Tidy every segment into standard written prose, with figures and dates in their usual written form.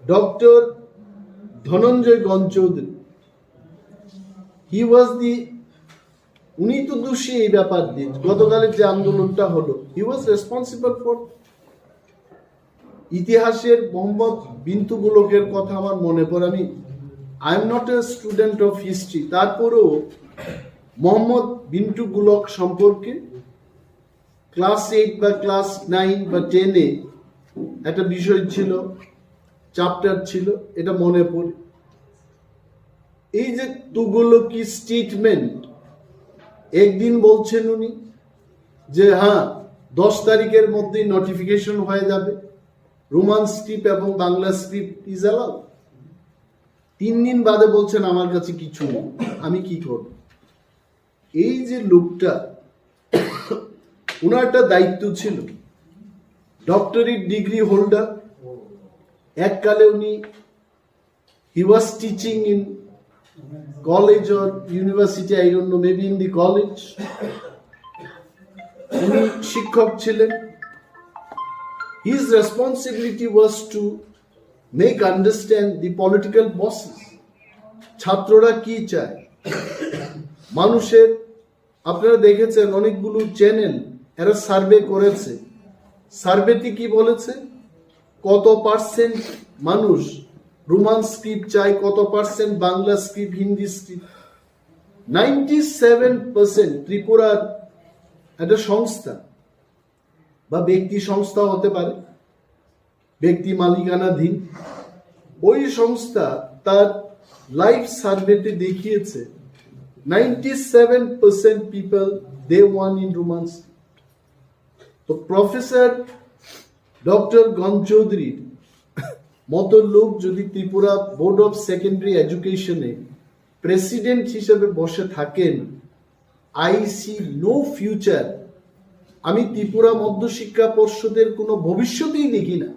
Doctor Dhananjay Ganchoudhury, উনি তো দোষী এই ব্যাপার দিয়ে গতকালের যে আন্দোলনটা হলো, হি ওয়াজ রেসপন্সিবল ফর। ইতিহাসের মোহাম্মদ বিন্তু গোলকের কথা আমার মনে পড়ে, I am not a student of history, তারপরেও মোহাম্মদ বিন্তু গোলক সম্পর্কে ক্লাস 8 বা ক্লাস 9 বা 10-এ একটা বিষয় ছিল, চ্যাপ্টার ছিল, এটা মনে পড়ে। এই যে তুগলকি স্টেটমেন্ট, একদিন বলছেন উনি যে হ্যাঁ 10 তারিখের মধ্যেই নোটিফিকেশন হয়ে যাবে, রোমান স্ক্রিপ্ট এবং বাংলা স্ক্রিপ্ট ইজ অ্যালাউড। 3 দিন বাদে বলছেন আমার কাছে কিছু নেই, আমি কি করব? এই যে লোকটা, ওনার একটা দায়িত্ব ছিল, ডক্টরেট ডিগ্রি হোল্ডার, এককালে উনি he was teaching in college or university, I don't know, maybe in the college, উনি শিক্ষক ছিলেন। His responsibility was to make understand the political bosses. ছাত্ররা কি চায়, মানুষের, আপনারা দেখেছেন অনেকগুলো চ্যানেল এরা সার্ভে করেছে, সার্ভেতে কি বলেছে, কত পার্সেন্ট মানুষ রোমান স্ক্রিপ্ট চায়, কত percent Bangla script, Hindi script. 97% ত্রিপুরার একটা সংস্থা বা ব্যক্তি সংস্থা হতে পারে, ব্যক্তি মালিকানাধীন, ওই সংস্থা তার লাইভ সার্ভেতে দেখিয়েছে 97% people they want in Roman script. তো প্রফেসর ডক্টর গণচৌধুরীর মতো লোক যদি ত্রিপুরা বোর্ড অফ সেকেন্ডারি এডুকেশনে প্রেসিডেন্ট হিসেবে বসে থাকেন, আই সি নো ফিউচার। আমি ত্রিপুরা মধ্যশিক্ষা পর্ষদের কোনো ভবিষ্যতেই দেখি না।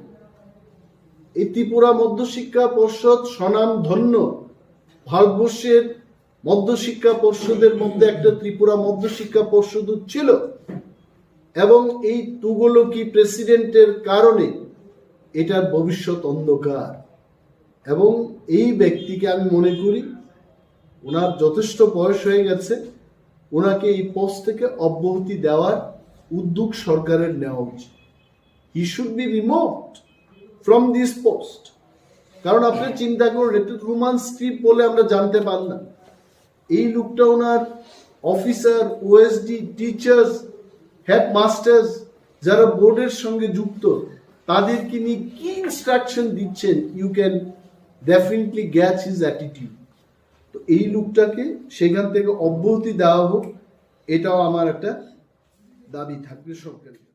এই ত্রিপুরা মধ্যশিক্ষা পর্ষদ স্বনামধন্য, ভারতবর্ষের মধ্যশিক্ষা পর্ষদের মধ্যে একটা ত্রিপুরা মধ্যশিক্ষা পর্ষদ ছিল, এবং এই তুগলকি প্রেসিডেন্টের কারণে এটার ভবিষ্যৎ অন্ধকার। এবং এই ব্যক্তিকে আমি মনে করি ওনার যথেষ্ট বয়স হয়ে গেছে, ওনাকে এই পোস্ট থেকে অব্যাহতি দেওয়ার উদ্যোগ সরকারের নেওয়া উচিত। He should be removed from this post. কারণ আপনি চিন্তা করুন, এটা রোমান স্ক্রিপ্ট বলে আমরা জানতে পারলাম, এই লোকটা ওনার অফিসার, ওএসডি, টিচার্স, হেডমাস্টার্স যারা বোর্ডের সঙ্গে যুক্ত, তাদেরকে নিয়ে কি ইনস্ট্রাকশন দিচ্ছেন, you can definitely gauge his attitude. তো এই লোকটাকে সেখান থেকে অব্যাহতি দেওয়া হোক, এটাও আমার একটা দাবি থাকবে সরকারের।